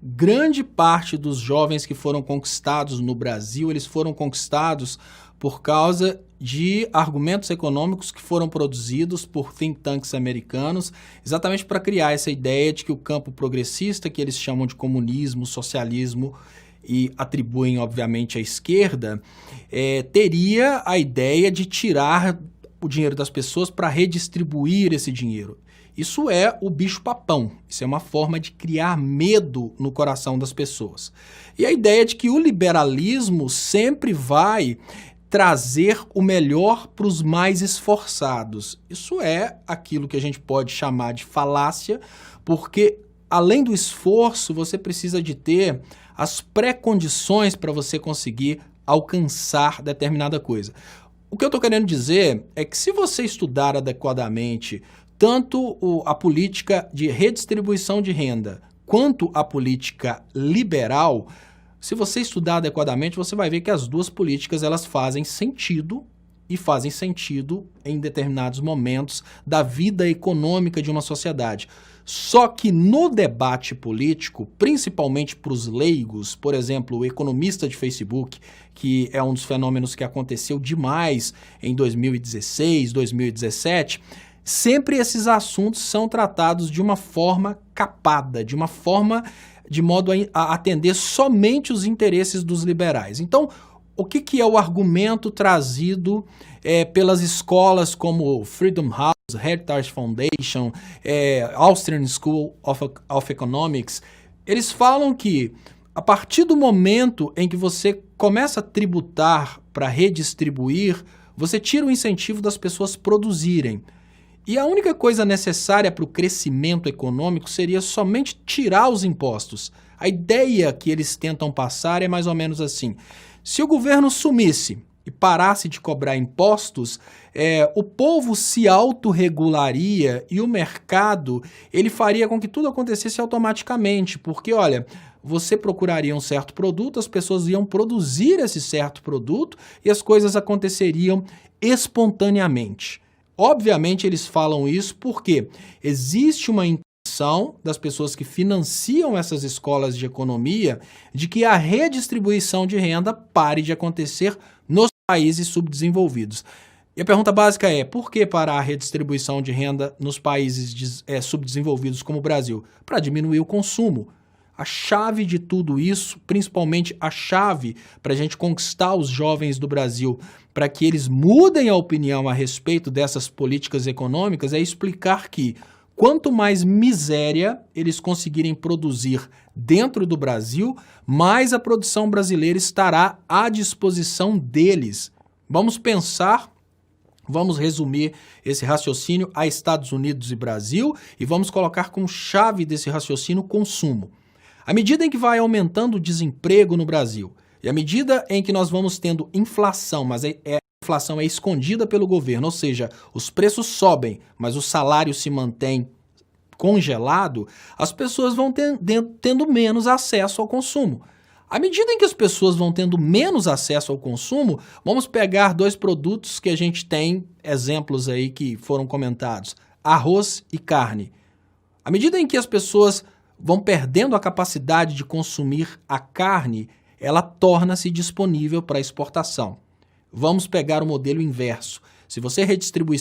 Grande parte dos jovens que foram conquistados no Brasil, eles foram conquistados por causa de argumentos econômicos que foram produzidos por think tanks americanos, exatamente para criar essa ideia de que o campo progressista, que eles chamam de comunismo, socialismo e atribuem, obviamente, à esquerda, teria a ideia de tirar o dinheiro das pessoas para redistribuir esse dinheiro. Isso é o bicho-papão, isso é uma forma de criar medo no coração das pessoas. E a ideia de que o liberalismo sempre vai trazer o melhor para os mais esforçados. Isso é aquilo que a gente pode chamar de falácia, porque além do esforço, você precisa de ter as pré-condições para você conseguir alcançar determinada coisa. O que eu estou querendo dizer é que se você estudar adequadamente tanto a política de redistribuição de renda quanto a política liberal, se você estudar adequadamente, você vai ver que as duas políticas elas fazem sentido e fazem sentido em determinados momentos da vida econômica de uma sociedade. Só que no debate político, principalmente para os leigos, por exemplo, o economista de Facebook, que é um dos fenômenos que aconteceu demais em 2016, 2017, sempre esses assuntos são tratados de uma forma capada, de uma forma de modo a atender somente os interesses dos liberais. Então, o que é o argumento trazido pelas escolas como Freedom House, Heritage Foundation, Austrian School of Economics? Eles falam que a partir do momento em que você começa a tributar para redistribuir, você tira o incentivo das pessoas produzirem. E a única coisa necessária para o crescimento econômico seria somente tirar os impostos. A ideia que eles tentam passar é mais ou menos assim. Se o governo sumisse e parasse de cobrar impostos, o povo se autorregularia e o mercado ele faria com que tudo acontecesse automaticamente. Porque, olha, você procuraria um certo produto, as pessoas iam produzir esse certo produto e as coisas aconteceriam espontaneamente. Obviamente eles falam isso porque existe uma intenção das pessoas que financiam essas escolas de economia de que a redistribuição de renda pare de acontecer nos países subdesenvolvidos. E a pergunta básica é, por que parar a redistribuição de renda nos países subdesenvolvidos como o Brasil? Para diminuir o consumo. A chave de tudo isso, principalmente a chave para a gente conquistar os jovens do Brasil, para que eles mudem a opinião a respeito dessas políticas econômicas, é explicar que quanto mais miséria eles conseguirem produzir dentro do Brasil, mais a produção brasileira estará à disposição deles. Vamos pensar, vamos resumir esse raciocínio a Estados Unidos e Brasil e vamos colocar como chave desse raciocínio o consumo. À medida em que vai aumentando o desemprego no Brasil, e à medida em que nós vamos tendo inflação, mas a inflação é escondida pelo governo, ou seja, os preços sobem, mas o salário se mantém congelado, as pessoas vão tendo menos acesso ao consumo. À medida em que as pessoas vão tendo menos acesso ao consumo, vamos pegar dois produtos que a gente tem, exemplos aí que foram comentados, arroz e carne. À medida em que as pessoas vão perdendo a capacidade de consumir a carne, ela torna-se disponível para exportação. Vamos pegar o modelo inverso. Se você redistribui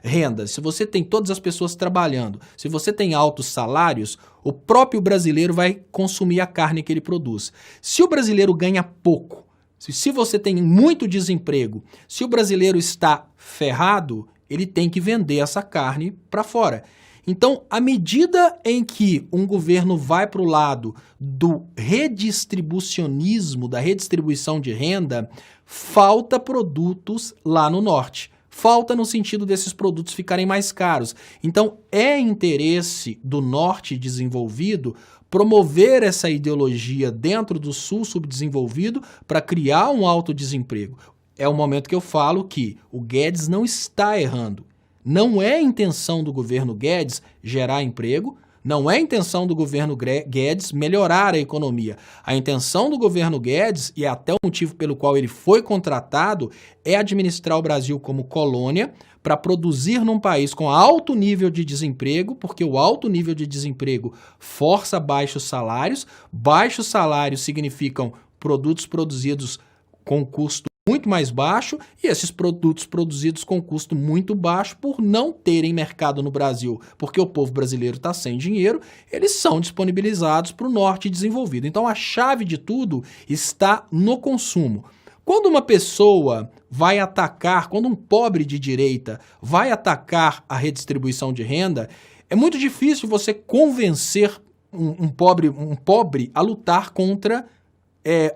renda, se você tem todas as pessoas trabalhando, se você tem altos salários, o próprio brasileiro vai consumir a carne que ele produz. Se o brasileiro ganha pouco, se você tem muito desemprego, se o brasileiro está ferrado, ele tem que vender essa carne para fora. Então, à medida em que um governo vai para o lado do redistribucionismo, da redistribuição de renda, falta produtos lá no norte. Falta no sentido desses produtos ficarem mais caros. Então, é interesse do norte desenvolvido promover essa ideologia dentro do sul subdesenvolvido para criar um alto desemprego. É o momento que eu falo que o Guedes não está errando. Não é a intenção do governo Guedes gerar emprego, não é a intenção do governo Guedes melhorar a economia. A intenção do governo Guedes, e é até o motivo pelo qual ele foi contratado, é administrar o Brasil como colônia para produzir num país com alto nível de desemprego, porque o alto nível de desemprego força baixos salários. Baixos salários significam produtos produzidos com custo muito mais baixo, e esses produtos produzidos com custo muito baixo, por não terem mercado no Brasil, porque o povo brasileiro está sem dinheiro, eles são disponibilizados para o norte desenvolvido. Então a chave de tudo está no consumo. Quando uma pessoa vai atacar, quando um pobre de direita vai atacar a redistribuição de renda, é muito difícil você convencer um pobre a lutar contra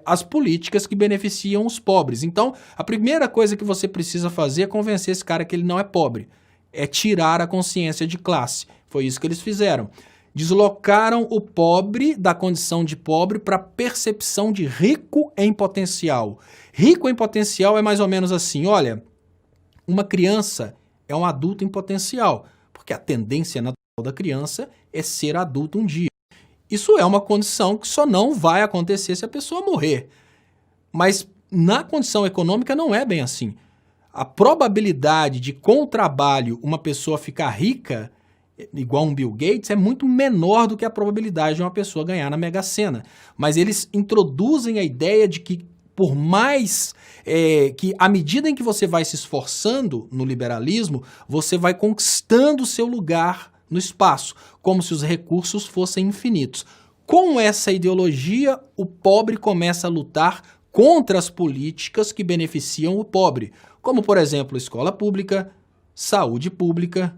as políticas que beneficiam os pobres. Então, a primeira coisa que você precisa fazer é convencer esse cara que ele não é pobre. É tirar a consciência de classe. Foi isso que eles fizeram. Deslocaram o pobre da condição de pobre para a percepção de rico em potencial. Rico em potencial é mais ou menos assim, olha, uma criança é um adulto em potencial, porque a tendência natural da criança é ser adulto um dia. Isso é uma condição que só não vai acontecer se a pessoa morrer. Mas na condição econômica não é bem assim. A probabilidade de, com o trabalho, uma pessoa ficar rica, igual um Bill Gates, é muito menor do que a probabilidade de uma pessoa ganhar na Mega Sena. Mas eles introduzem a ideia de que, por mais que à medida em que você vai se esforçando no liberalismo, você vai conquistando o seu lugar no espaço, como se os recursos fossem infinitos. Com essa ideologia, o pobre começa a lutar contra as políticas que beneficiam o pobre, como, por exemplo, escola pública, saúde pública,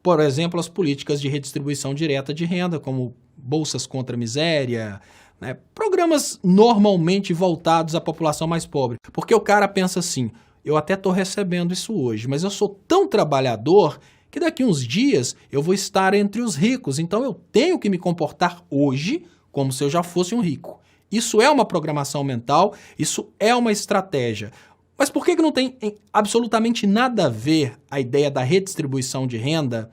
por exemplo, as políticas de redistribuição direta de renda, como bolsas contra a miséria, né? Programas normalmente voltados à população mais pobre. Porque o cara pensa assim, eu até estou recebendo isso hoje, mas eu sou tão trabalhador que daqui uns dias eu vou estar entre os ricos, então eu tenho que me comportar hoje como se eu já fosse um rico. Isso é uma programação mental, isso é uma estratégia. Mas por que não tem absolutamente nada a ver a ideia da redistribuição de renda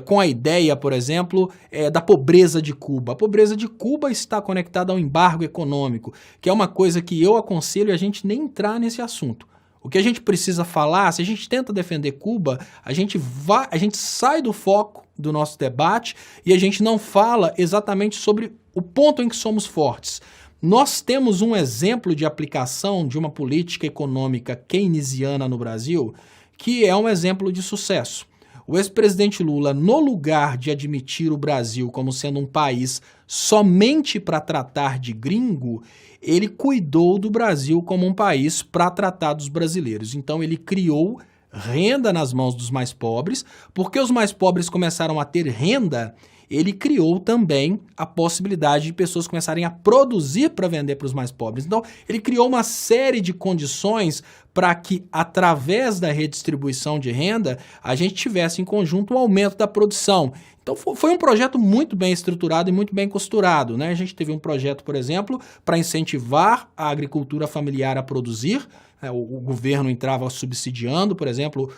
com a ideia, por exemplo, da pobreza de Cuba? A pobreza de Cuba está conectada ao embargo econômico, que é uma coisa que eu aconselho a gente nem entrar nesse assunto. O que a gente precisa falar, se a gente tenta defender Cuba, a gente sai do foco do nosso debate e a gente não fala exatamente sobre o ponto em que somos fortes. Nós temos um exemplo de aplicação de uma política econômica keynesiana no Brasil, que é um exemplo de sucesso. O ex-presidente Lula, no lugar de admitir o Brasil como sendo um país somente para tratar de gringo, ele cuidou do Brasil como um país para tratar dos brasileiros. Então ele criou renda nas mãos dos mais pobres, porque os mais pobres começaram a ter renda, ele criou também a possibilidade de pessoas começarem a produzir para vender para os mais pobres. Então, ele criou uma série de condições para que, através da redistribuição de renda, a gente tivesse em conjunto um aumento da produção. Então, foi um projeto muito bem estruturado e muito bem costurado, né? A gente teve um projeto, por exemplo, para incentivar a agricultura familiar a produzir. O governo entrava subsidiando, por exemplo,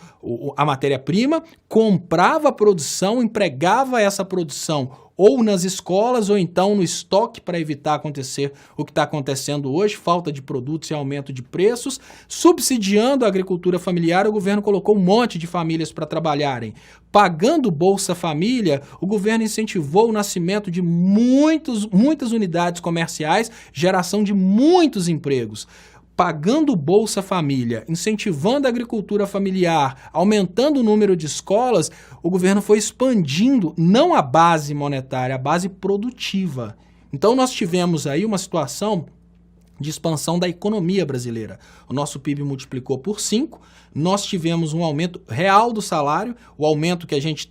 a matéria-prima, comprava a produção, empregava essa produção ou nas escolas ou então no estoque para evitar acontecer o que está acontecendo hoje, falta de produtos e aumento de preços. Subsidiando a agricultura familiar, o governo colocou um monte de famílias para trabalharem. Pagando Bolsa Família, o governo incentivou o nascimento de muitas unidades comerciais, geração de muitos empregos. Pagando Bolsa Família, incentivando a agricultura familiar, aumentando o número de escolas, o governo foi expandindo não a base monetária, a base produtiva. Então nós tivemos aí uma situação de expansão da economia brasileira. O nosso PIB multiplicou por 5, nós tivemos um aumento real do salário, o aumento que a gente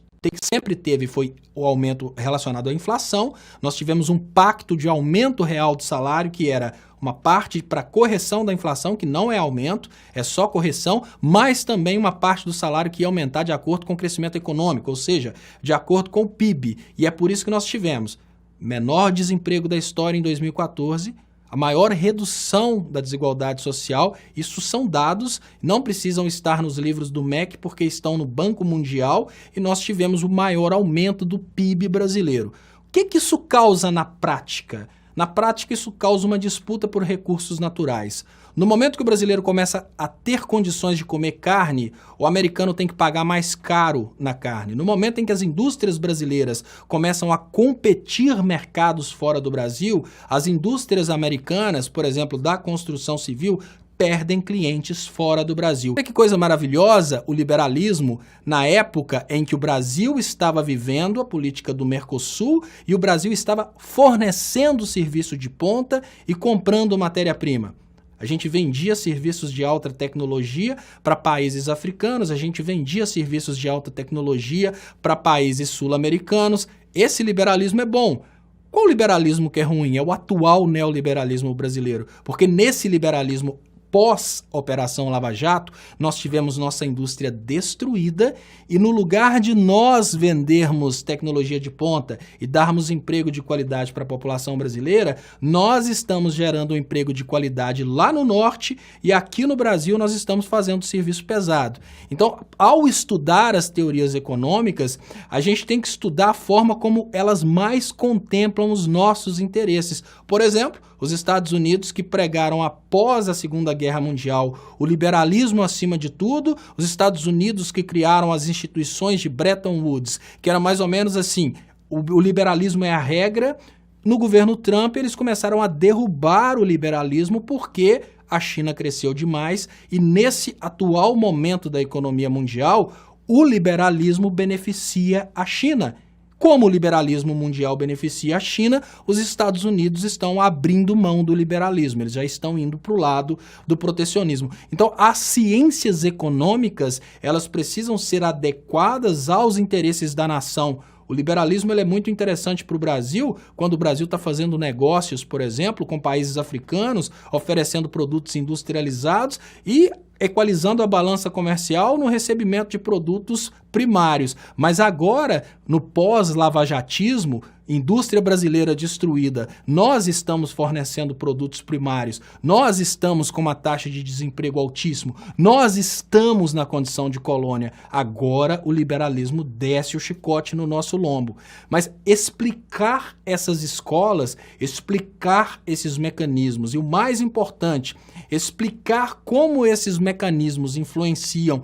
sempre teve foi o aumento relacionado à inflação, nós tivemos um pacto de aumento real do salário, que era uma parte para correção da inflação, que não é aumento, é só correção, mas também uma parte do salário que ia aumentar de acordo com o crescimento econômico, ou seja, de acordo com o PIB. E é por isso que nós tivemos menor desemprego da história em 2014, a maior redução da desigualdade social. Isso são dados, não precisam estar nos livros do MEC porque estão no Banco Mundial, e nós tivemos o maior aumento do PIB brasileiro. O que isso causa na prática? Na prática, isso causa uma disputa por recursos naturais. No momento que o brasileiro começa a ter condições de comer carne, o americano tem que pagar mais caro na carne. No momento em que as indústrias brasileiras começam a competir mercados fora do Brasil, as indústrias americanas, por exemplo, da construção civil, perdem clientes fora do Brasil. Olha que coisa maravilhosa o liberalismo na época em que o Brasil estava vivendo a política do Mercosul e o Brasil estava fornecendo serviço de ponta e comprando matéria-prima. A gente vendia serviços de alta tecnologia para países africanos, a gente vendia serviços de alta tecnologia para países sul-americanos. Esse liberalismo é bom. Qual liberalismo que é ruim? É o atual neoliberalismo brasileiro, porque nesse liberalismo pós-Operação Lava Jato, nós tivemos nossa indústria destruída e no lugar de nós vendermos tecnologia de ponta e darmos emprego de qualidade para a população brasileira, nós estamos gerando um emprego de qualidade lá no norte e aqui no Brasil nós estamos fazendo serviço pesado. Então, ao estudar as teorias econômicas, a gente tem que estudar a forma como elas mais contemplam os nossos interesses. Por exemplo, os Estados Unidos que pregaram após a Segunda Guerra Mundial o liberalismo acima de tudo, os Estados Unidos que criaram as instituições de Bretton Woods, que era mais ou menos assim, o liberalismo é a regra. No governo Trump eles começaram a derrubar o liberalismo porque a China cresceu demais e nesse atual momento da economia mundial, o liberalismo beneficia a China. Como o liberalismo mundial beneficia a China, os Estados Unidos estão abrindo mão do liberalismo, eles já estão indo para o lado do protecionismo. Então, as ciências econômicas, elas precisam ser adequadas aos interesses da nação. O liberalismo ele é muito interessante para o Brasil, quando o Brasil está fazendo negócios, por exemplo, com países africanos, oferecendo produtos industrializados e equalizando a balança comercial no recebimento de produtos primários. Mas agora, no pós-lavajatismo, indústria brasileira destruída, nós estamos fornecendo produtos primários, nós estamos com uma taxa de desemprego altíssimo, nós estamos na condição de colônia. Agora o liberalismo desce o chicote no nosso lombo. Mas explicar essas escolas, explicar esses mecanismos e o mais importante, explicar como esses mecanismos influenciam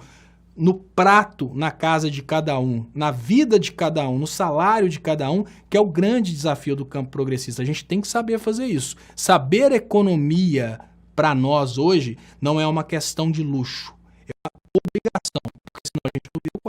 no prato, na casa de cada um, na vida de cada um, no salário de cada um, que é o grande desafio do campo progressista. A gente tem que saber fazer isso. Saber economia, para nós hoje, não é uma questão de luxo, é uma obrigação, porque senão a gente não vive